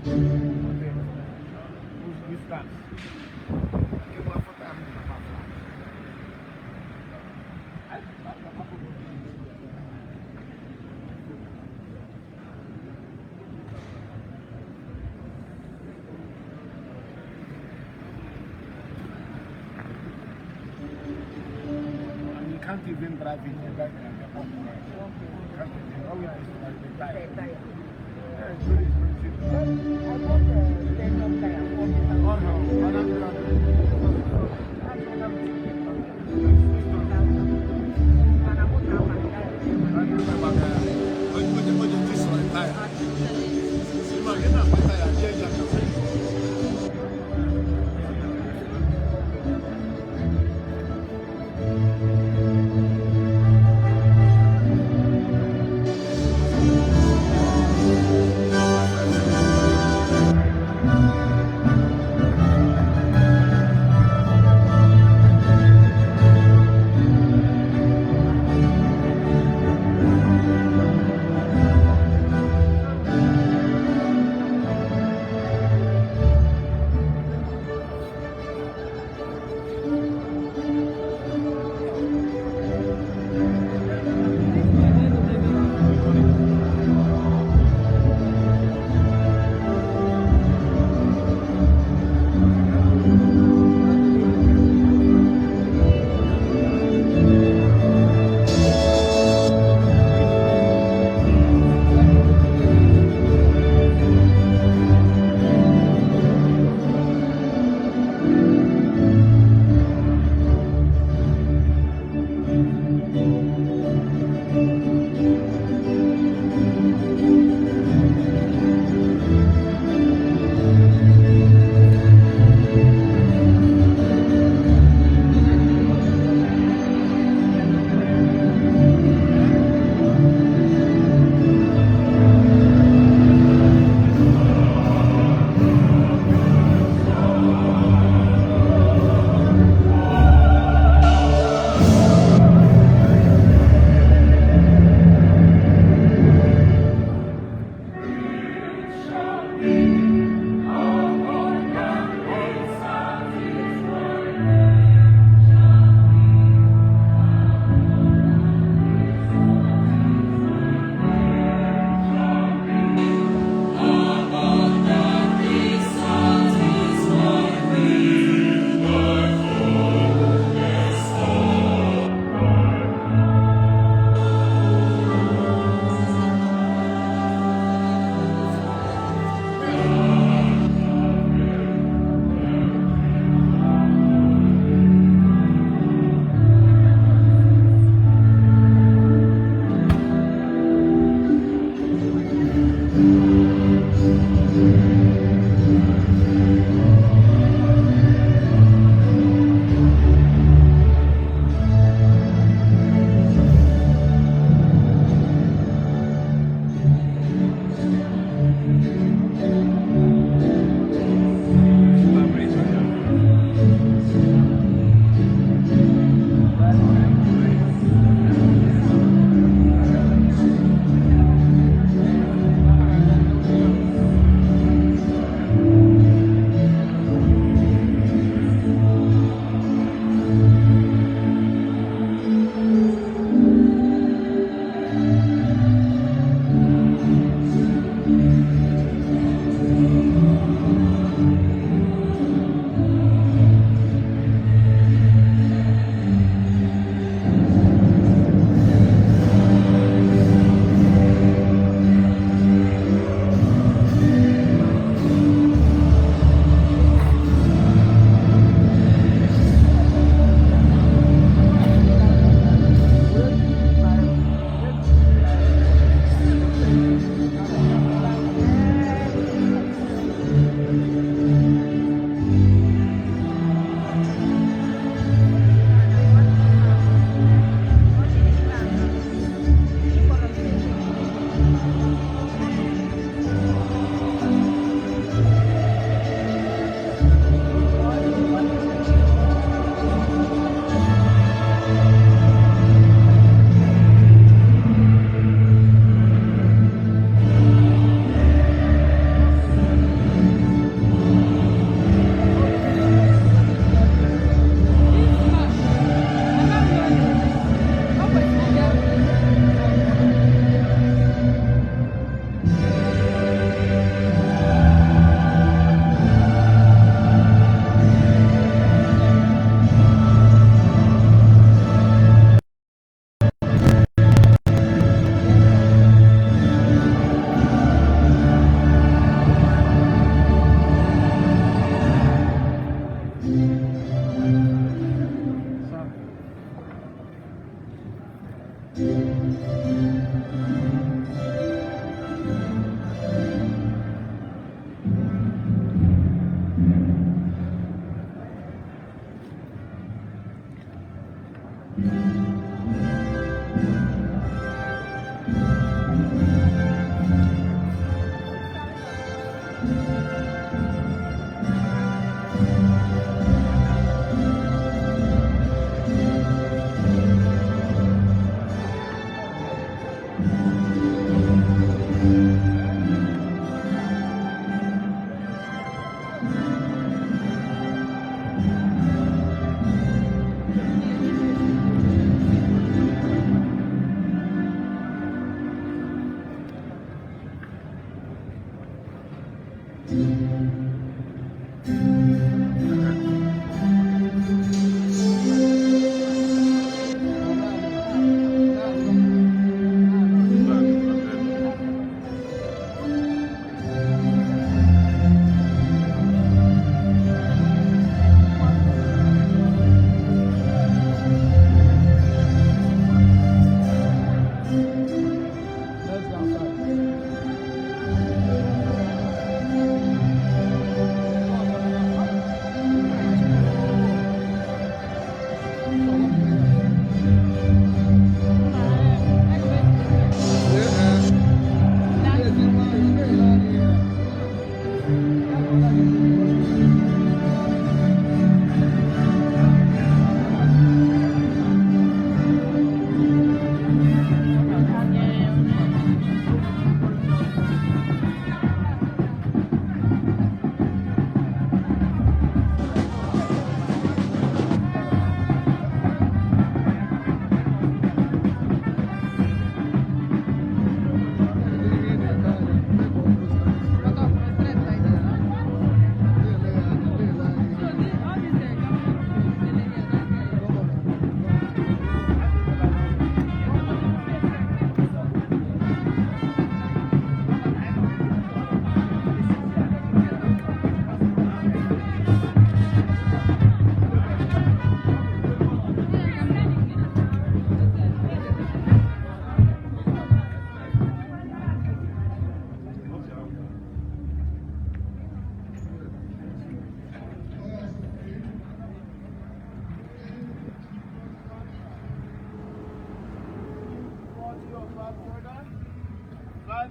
Bukan. Coba foto aku apa? You can't even drive in your back and get home. Can't even. All we have is like the tire. Yeah, it's very expensive. I bought a denim tire for me. Oh no,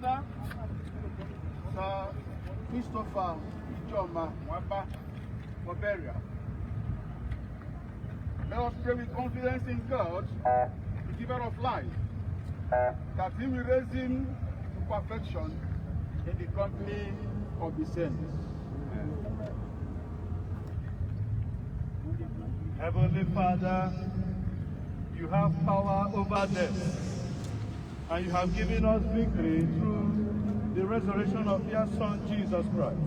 Father, Sir Christopher Ijoma Mwapa for burial. Let us pray with confidence in God, the giver of life, that He will raise him to perfection in the company of the saints. Heavenly Father, you have power over death, and you have given us victory through the resurrection of your Son, Jesus Christ.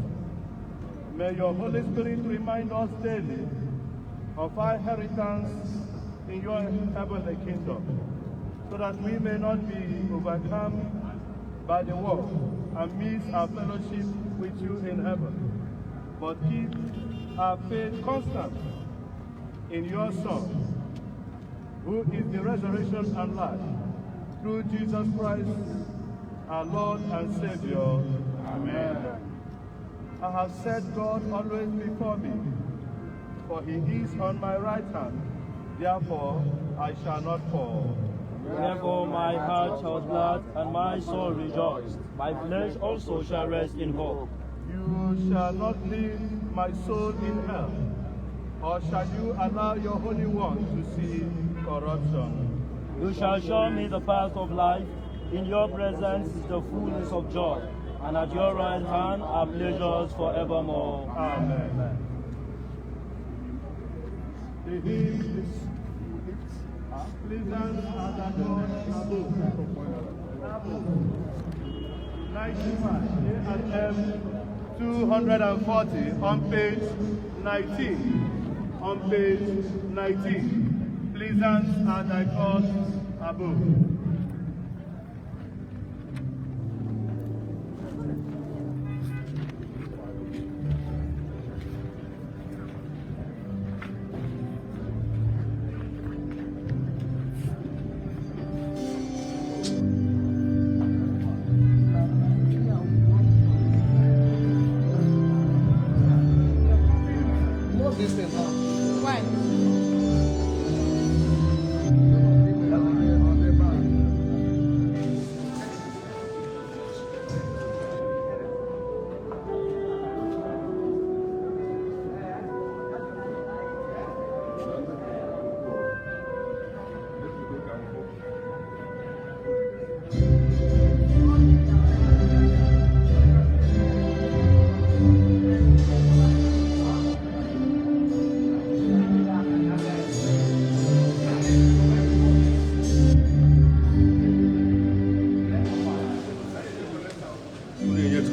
May your Holy Spirit remind us daily of our inheritance in your heavenly kingdom, so that we may not be overcome by the world and miss our fellowship with you in heaven, but keep our faith constant in your Son, who is the resurrection and life, through Jesus Christ, our Lord and Savior. Amen. I have set God always before me, for he is on my right hand. Therefore, I shall not fall. Therefore my heart shall glad and my soul rejoice. My flesh also shall rest in hope. You shall not leave my soul in hell, or shall you allow your Holy One to see corruption. You shall show me the path of life. In your presence is the fullness of joy, and at your right hand are pleasures forevermore. Amen. The hymn is pleasant as a God above. 95 A&M 240 on page 19. On page 19. Pleasant as a God above.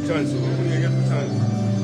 Chance.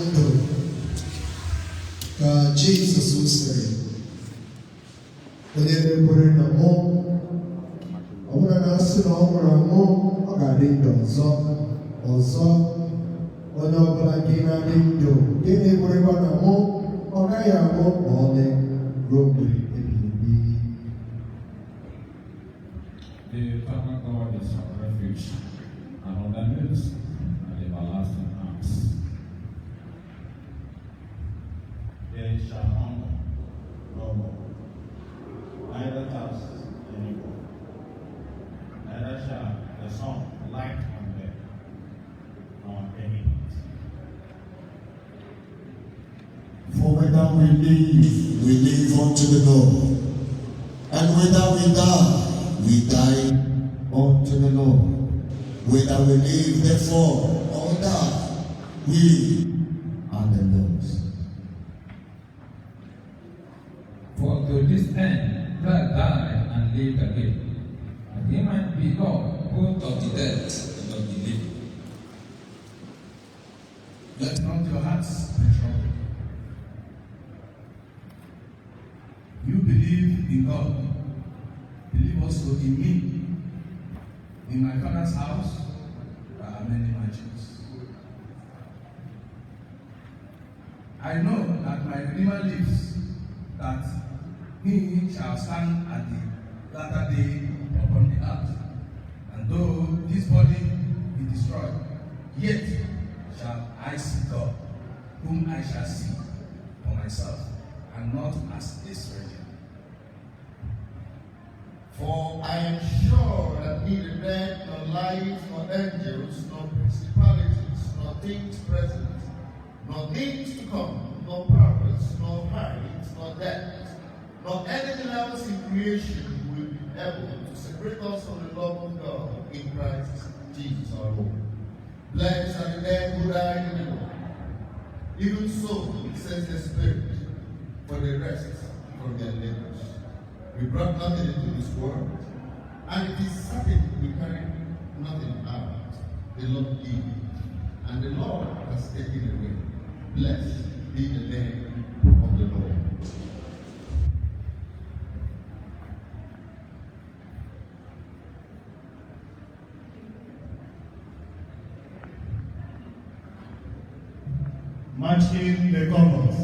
ndụ ka Jizọs sịrị onye na-ekwere na mụ ọ bụrụ na asị na ọ nwụrụ anwụ ọ ga-adị ndụ ọzọ onye ọbụla nke na-adị ndụ nke na-ekwerekwa na mụ ọ gaghị anwụ ma ọlị ruo mgbe ebighị ebi. The eternal God is our refuge and underneath and everlasting arms. There shall hunger no more, neither thirst any more, neither shall the sun light on them, nor any heat. For whether we live unto the Lord, and whether we die unto the Lord. Whether we live, therefore, or die, we are the Lord's. For to this end Christ died and lived again, that he might be Lord both of the dead and of the living. Let not your hearts be troubled. You believe in God, believe also in me. In my Father's house there are many mansions. I know that my Redeemer lives, that he shall stand at the latter day upon the earth. And though this body be destroyed, yet shall I see God, whom I shall see for myself, and not as a stranger. For I am sure that neither death, nor life, nor angels, nor principalities, nor things present, nor things to come, nor powers, nor height, nor depth, nor anything else in creation will be able to separate us from the love of God in Christ Jesus our Lord. Blessed are the dead who died in the Lord. Even so, says the Spirit, for the rest from their labors. We brought nothing into this world, and it is certain we carry nothing out. The Lord gave, and the Lord has taken away. Blessed be the name of the Lord. Marching the Commons.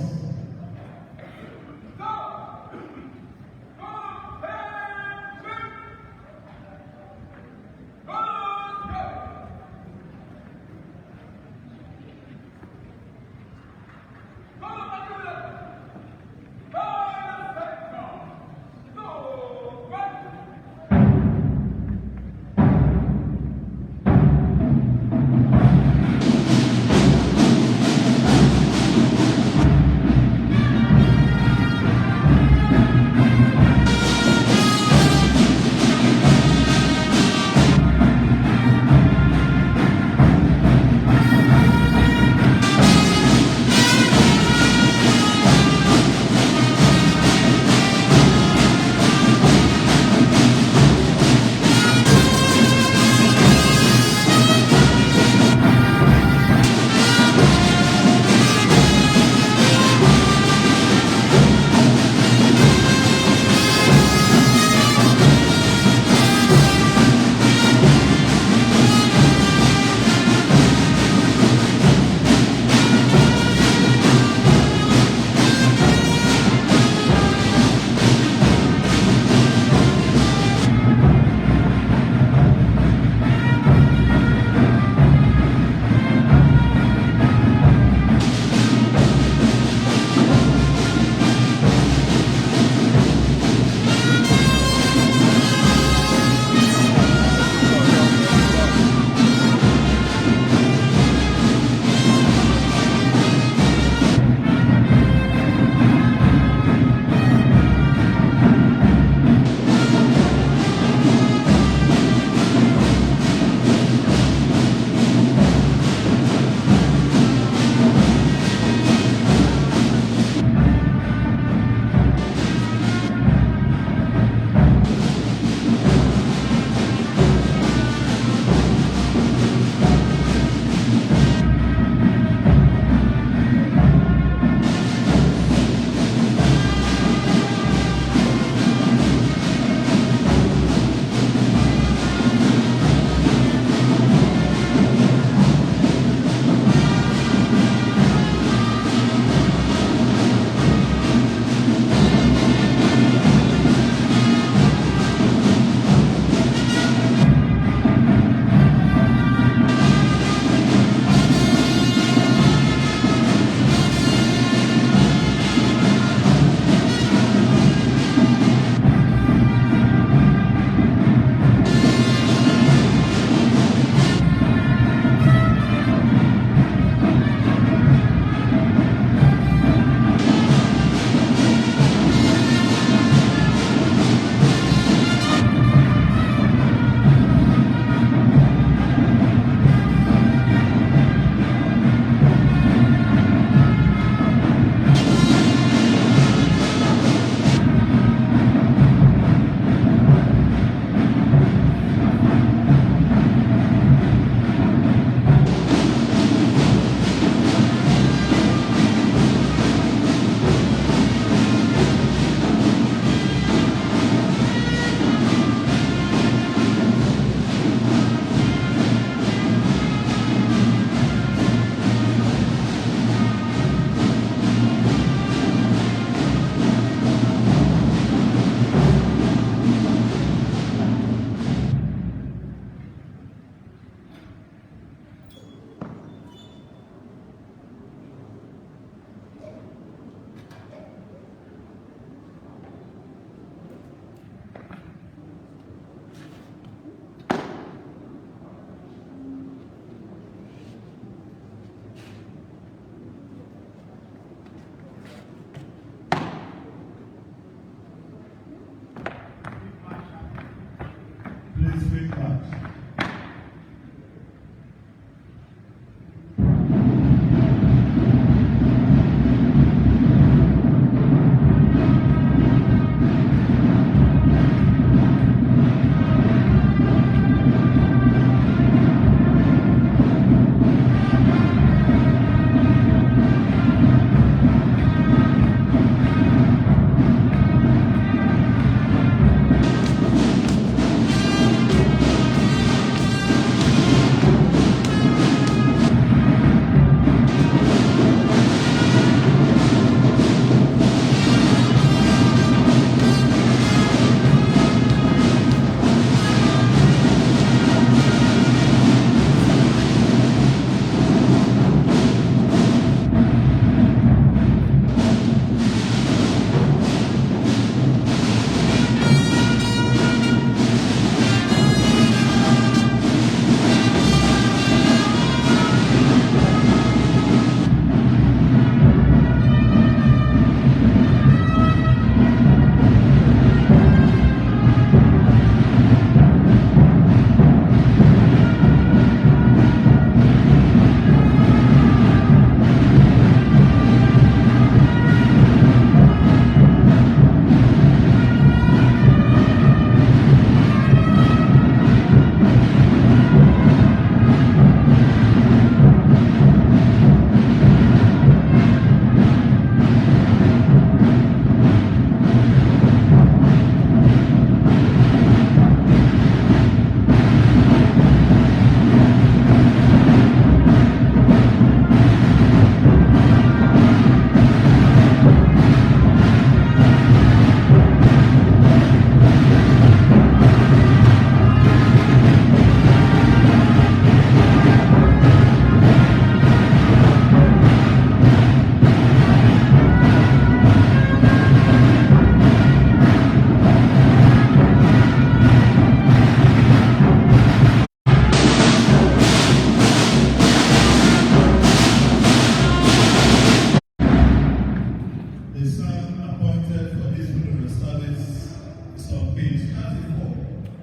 page 34,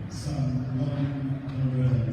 Psalm 121.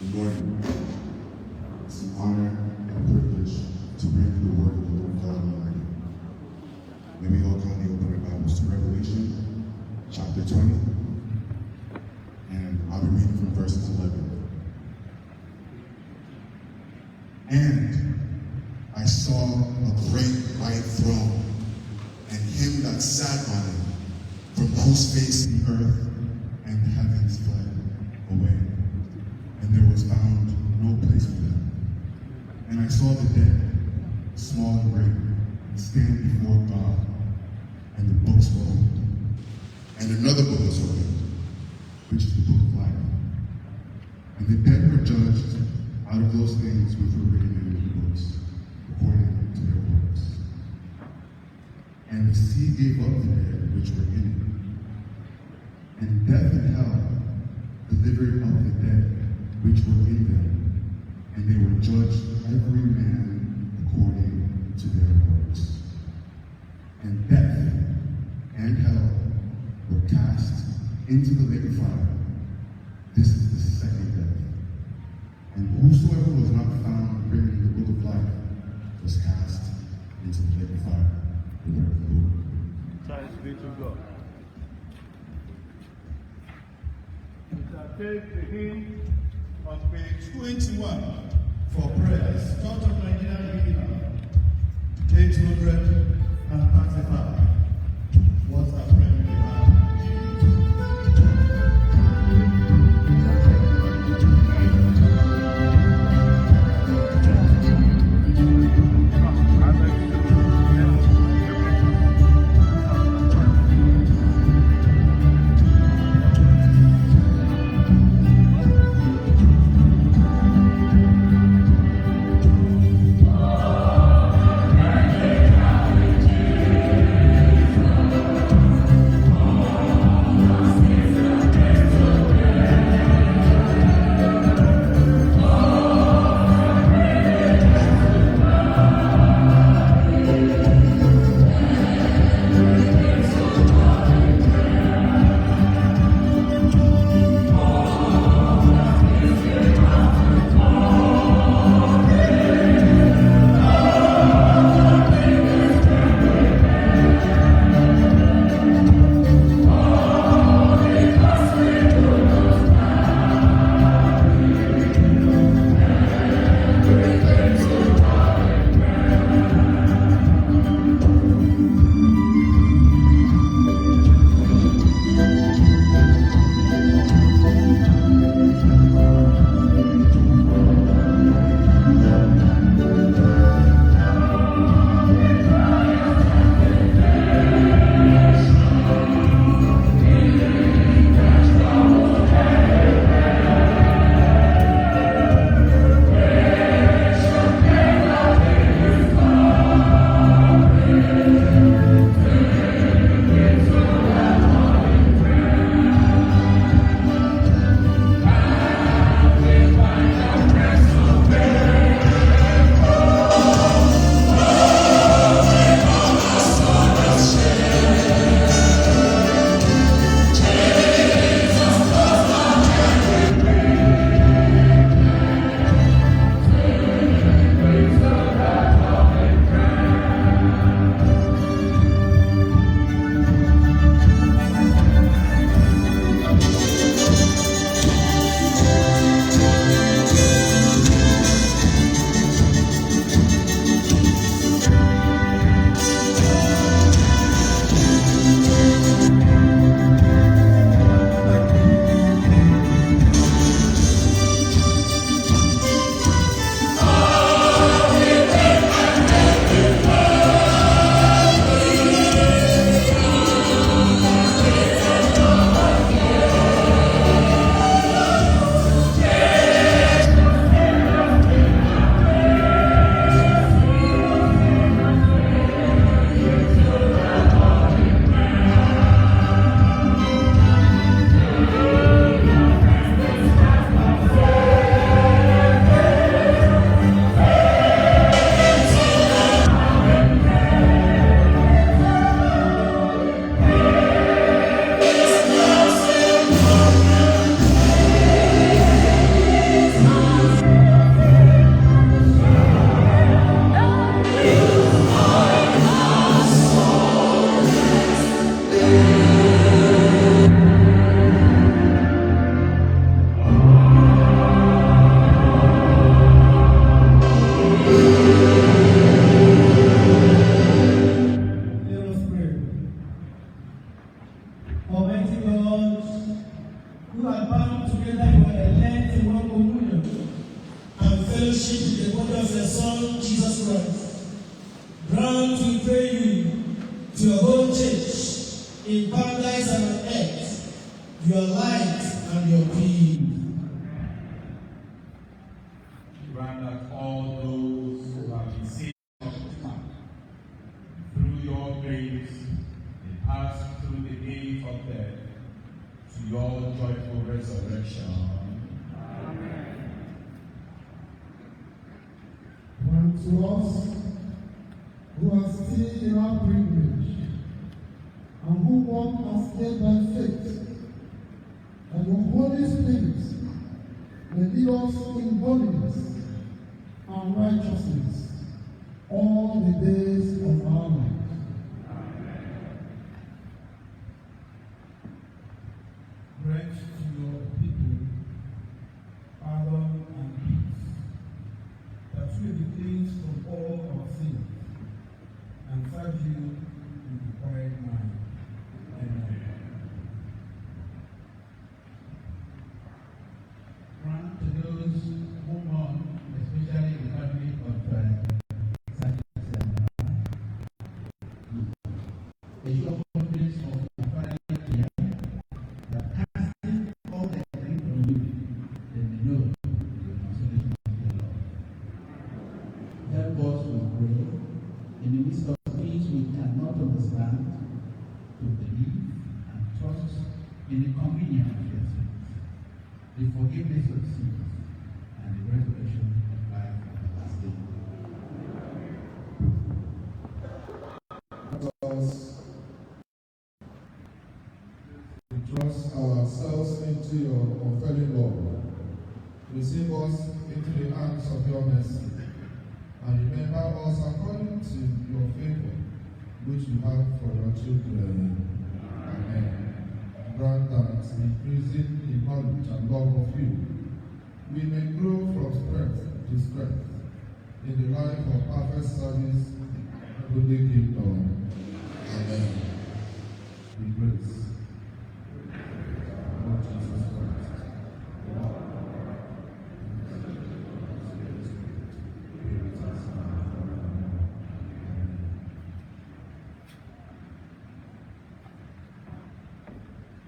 Good morning. It's an honor and a privilege to bring you the word of the Lord God Almighty. May we all kindly open our Bibles to Revelation chapter 20, and I'll be reading from verses 11. And I saw a great white throne, and him that sat on it, from whose face the earth and the heavens fled away, and there was found no place for them. And I saw the dead, small and great, stand before God, and the books were opened. And another book was opened, which is the book of life. And the dead were judged out of those things which were written in the books, according to their works. And the sea gave up the dead which were in it. And death and hell delivered up the dead which were in them, and they were judged every man according to their works. And death and hell were cast into the lake of fire. This is the second death. And whosoever was not found written in the book of life was cast into the lake of fire. The word of the Lord. Thanks be to God. We shall take the hymn on page 21 for prayers. Church of Nigeria Redeemer, page 135. What's our prayer we have? Thank you. are bound together by the length in one communion and fellowship with the body of your Son, Jesus Christ. Grant, we pray you, to your whole church, in paradise and on earth, your light and your peace. Grant that all those who have been saved through your grace, they pass through the gate of death to your joyful resurrection. Grant to us who are still in our privilege and who walk as led by faith, that your Holy Spirit may lead us in holiness and righteousness all the days of our life. Grant to your people pardon and peace, that we be cleansed from all our sins and serve you with a quiet mind. Amen. Grant to those who mourn, especially the family of a sure confidence of the Father here, that casting all the grief from you, they may know the consolation of the Lord. Help us, we pray, in the midst of things we cannot understand, to believe and trust in the communion of your sins, the forgiveness of sins, and the resurrection of life everlasting. Let us thrust ourselves into your unfailing love. Receive us into the arms of your mercy, and remember us according to your favor, which you have for your children. Amen. Grant that, increasing in knowledge and love of you, we may grow from strength to strength in the life of perfect service to the kingdom. Amen. With grace. Lord Jesus Christ.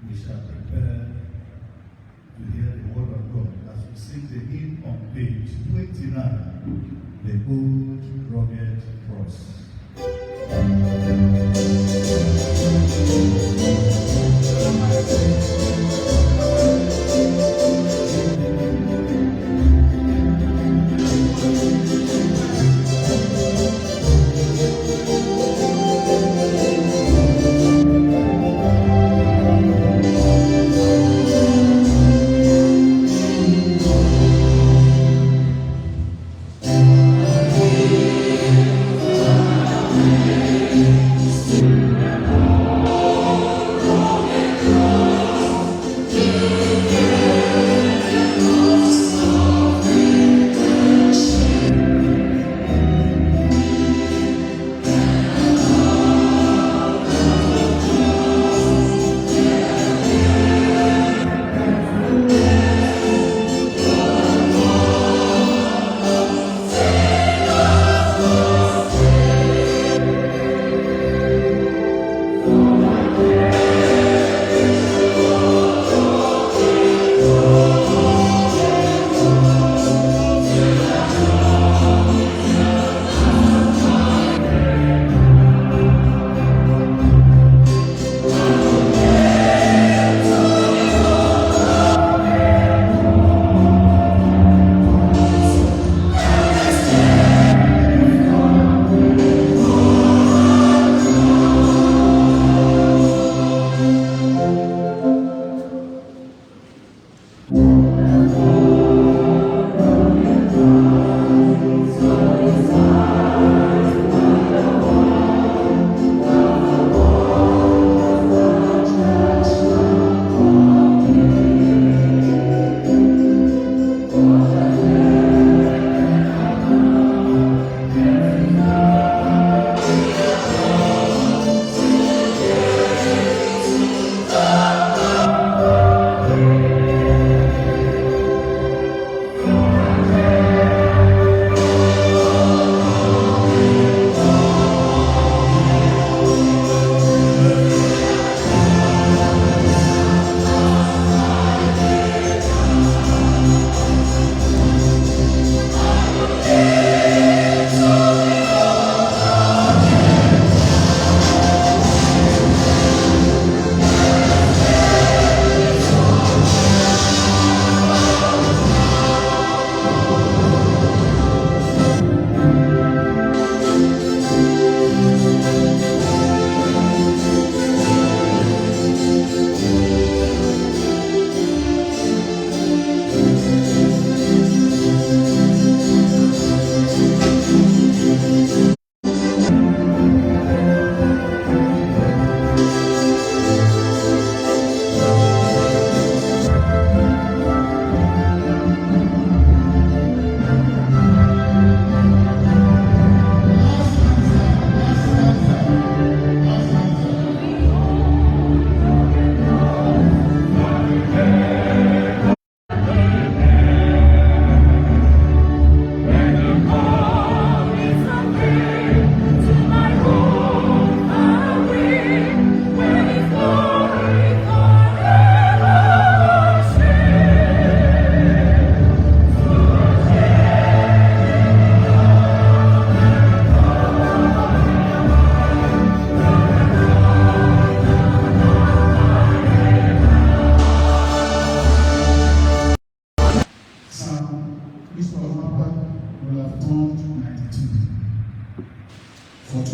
We shall prepare to hear the word of God as we sing the hymn on page 29, the old rugged cross. Still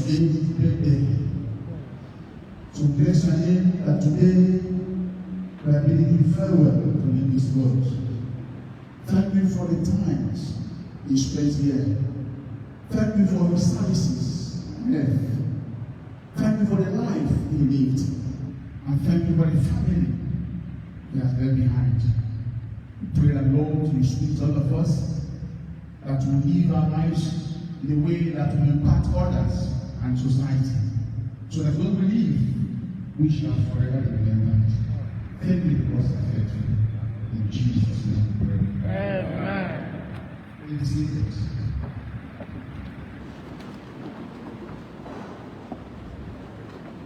today is his birthday. So bless your name that today we are bidding you farewell to leave this world. Thank you for the times he spent here. Thank you for his services on earth. Thank you for the life he lived. And thank you for the family he has left behind. We pray that Lord, you speak to all of us, that we live our lives in a way that will impact others and society. So that when we live, we shall forever be remembered. Thank you because I thank you. In Jesus' name we pray. Amen. Please see it.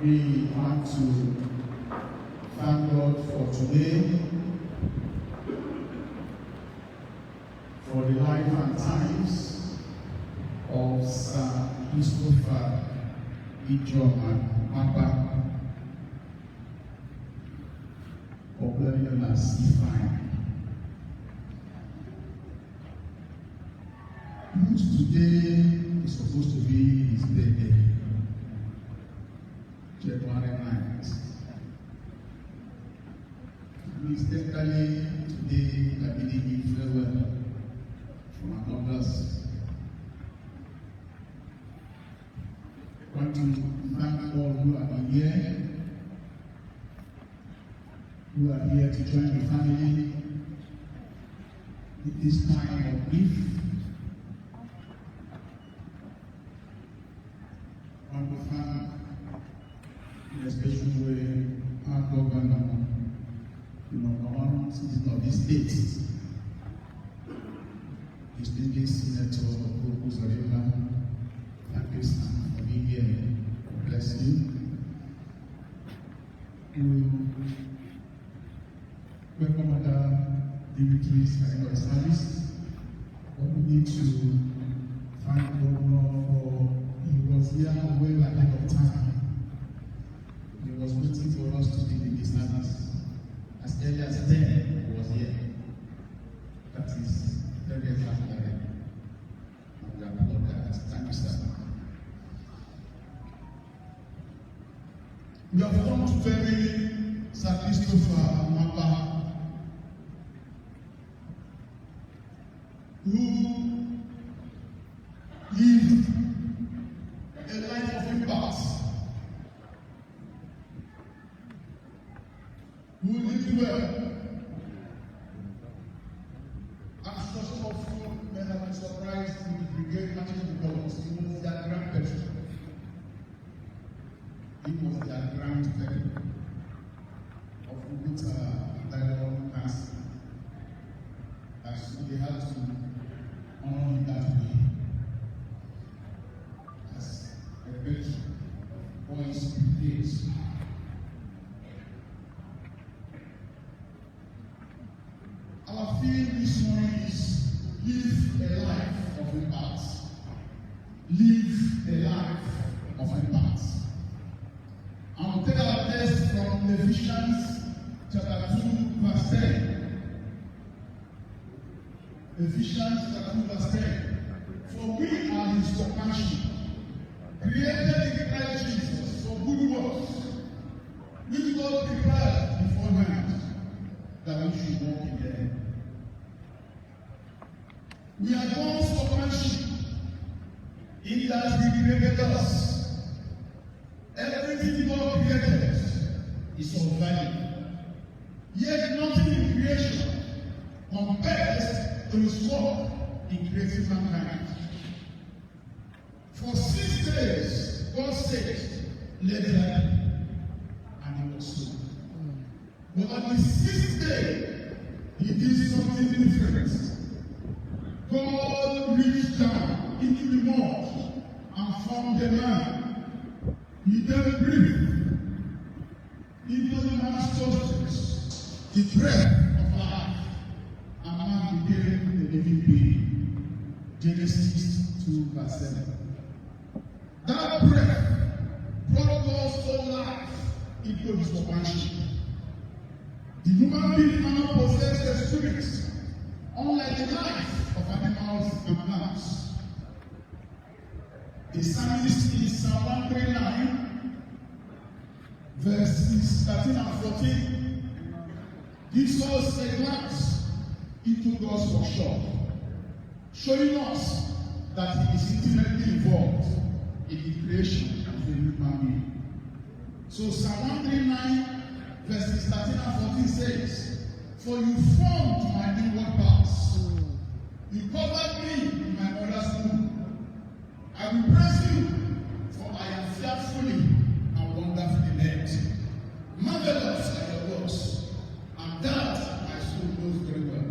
We want to thank God for today, for the life and times of Sir Christopher Ijoma Mapa, popularly known as Ifeanyi. Today is supposed to be his birthday, January 9th. Mistakenly, today I believe him farewell from our mothers. I want to thank all who are here, who are here to join the family in this time of grief. I want to thank in a special way our governor, one citizen of this state, distinguished Senator Oku Zareva. Thank you, sir, for being here. God bless you. We welcome other dignitaries at our service. But we need to thank Governor for he was here well ahead of time. He was waiting for us to begin the service. As early as 10, he was here. That is very extraordinary. And we applaud that. Thank you, sir. We have come to bury Sir Christopher Mapa, who lived a life of impact, who lived well. I'm so often men have been surprised with the brigade marching the dogs. He was their grandparent. He was their grandparent of Uguta Dialogue Council. As they had to honor him that way. As a great voice praise. Our theme this morning is live a life of impact. Live a life of impact. I will take our text from Ephesians chapter 2, verse 10. Ephesians chapter 2, verse 10. For we are his workmanship, created in Christ Jesus for good works, which God prepared beforehand that we should walk in them. We are God's workmanship, in that he created us. Everything God created is of value. Yet nothing in creation compares to his work in creating mankind. For 6 days, God said, let there be, and it was so. But on the 6th day, he did something different. God reached down into the mud and formed a man. He then breathed into the man's nostrils the breath of life, and man became a living being. Genesis 2, verse 7. That breath brought God's whole life into his workmanship. The human being now possessed a spirit, unlike the life of animals and plants. The psalmist in Psalm 139, verses 13 and 14, gives us a glance into God's workshop, showing us that He is intimately involved in the creation of the human being. So Psalm 139, verses 13 and 14 says, "For you formed my inward parts, you covered me in my mother's womb. I will praise you, for I am fearfully and wonderfully made. Marvelous are your works, and that my soul knows very well."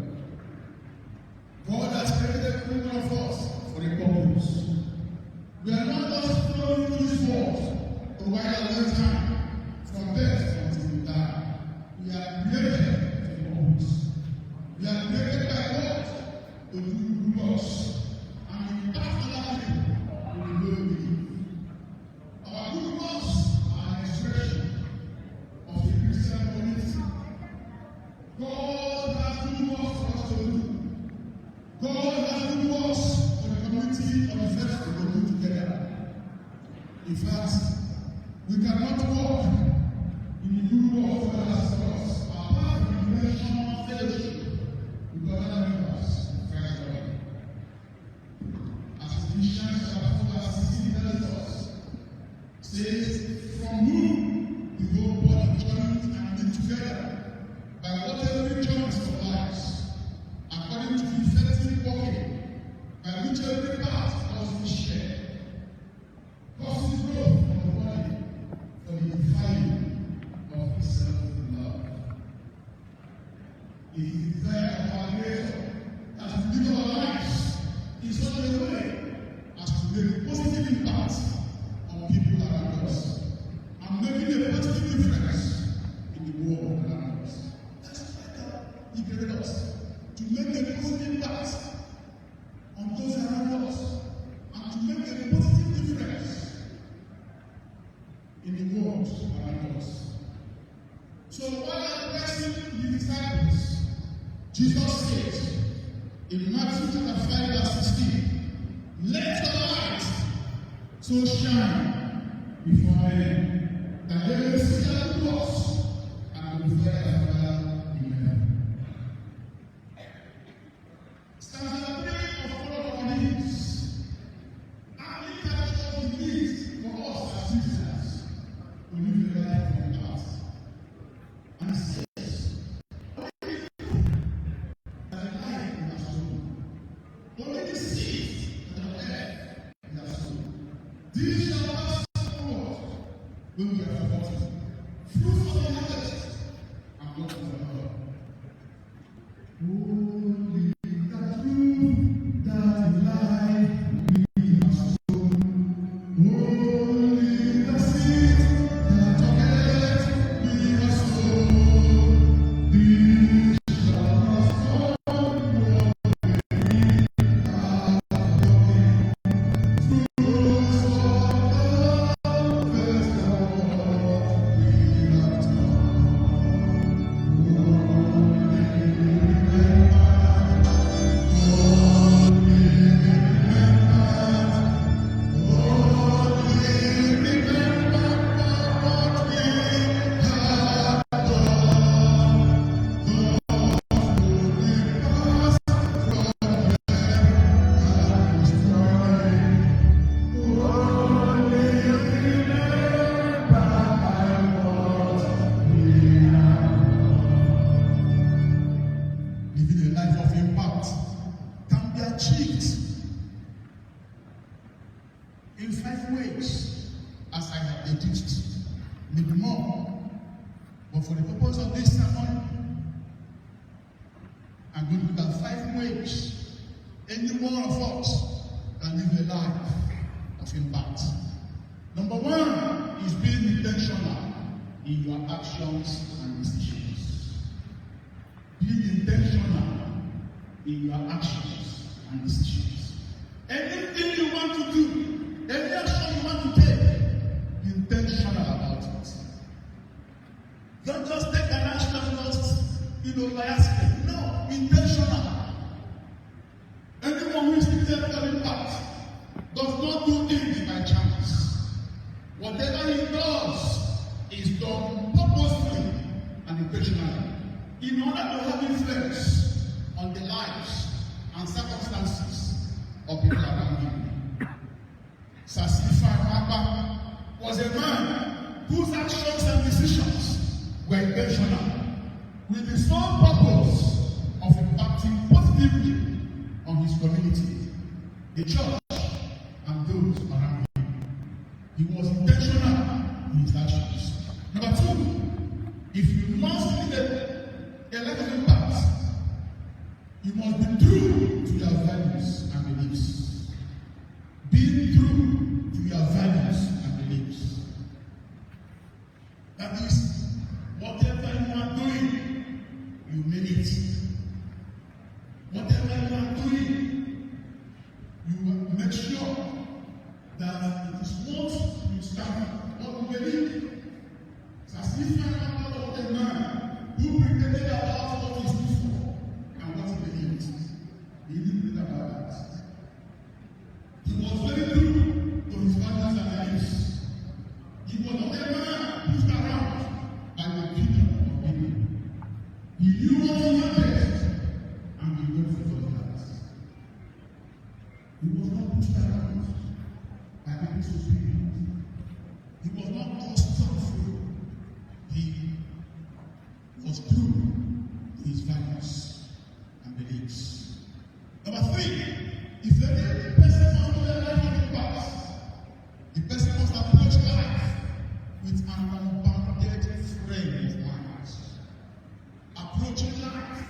God has created every one of us for a purpose. We are not just thrown into this world to while a long time, from birth until we die. We are created for a purpose. We are created by God to do good works and impact other people with the glory. Our good works are an expression of the Christian community. God has good works for us to do. God has good works for the community of the faith to do together. In fact, we cannot walk in the good work God has for us apart from the relational fellowship with other members of Christ's body. As Ephesians chapter 4 verse 16 tells us, says, "From whom the whole body joined and knit together by what every joint supplies, according to the effective working by which every part does its share, causes growth of the body for the edifying of itself in love." It is the desire of our Creator that we live our lives in such a way as to make a positive impact on people around us and making a positive difference in the world around us. That's why God He created us, to make a positive impact on those around us and to make a positive difference in the world around us. So while addressing the disciples, Jesus said in Matthew chapter 5 verse 16, "Let the light so shine before men, that they may see their good works and glorify their Father in heaven." Stanza 3 of 4 Corinthians only captures the need for us as Christians to live a life from the past. And it says, only the seed that the earth has sown. These shall pass forward when we are forgotten. Fruit of the harvest and not of the Lord. Only the truth that life we have sown. Only the seed that the earth we have sown. These shall pass forward. Living a life of impact can be achieved in 5 ways, as I have deduced, maybe more. But for the purpose of this sermon, I'm going to look at 5 ways any one of us can live a life of impact. Number 1 is being intentional in your actions and decisions. Being intentional in your actions and decisions. Anything you want to do, any action you want to take, be intentional about it. Don't just take an action just, by accident. No, intentional. Anyone who is prepared for impact does not do things by or people around him. Sasifa Mapa was a man whose actions and decisions were intentional, with the sole purpose of impacting positively on his community, the church, and those around him. He was intentional in his actions. Number two, if you must lead a life of impact, you must be true to your values and beliefs. Being true to your values and beliefs. That is, whatever you are doing, you mean it. Whatever you are doing, you make sure that it is what you stand for, what you believe. Sasifa was a man who pretended about what he stood for and what he believed. He didn't think about that. He was very true to his values and beliefs. He was not a man pushed around by the opinion of people. He knew what he wanted and he went for that. He was not pushed around by people's opinions. He was not custom-free. He was true to his values and beliefs. Number three, if any person wants to live life of impact, the person must approach life with an unbounded frame of mind. Approaching life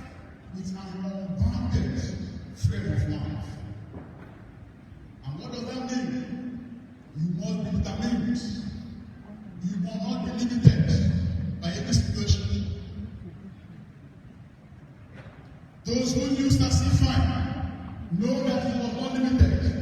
with an unbounded frame of mind. And what does that mean? You must be determined. You must not be limited by any situation. Those who knew Sasifa know that he was not limited.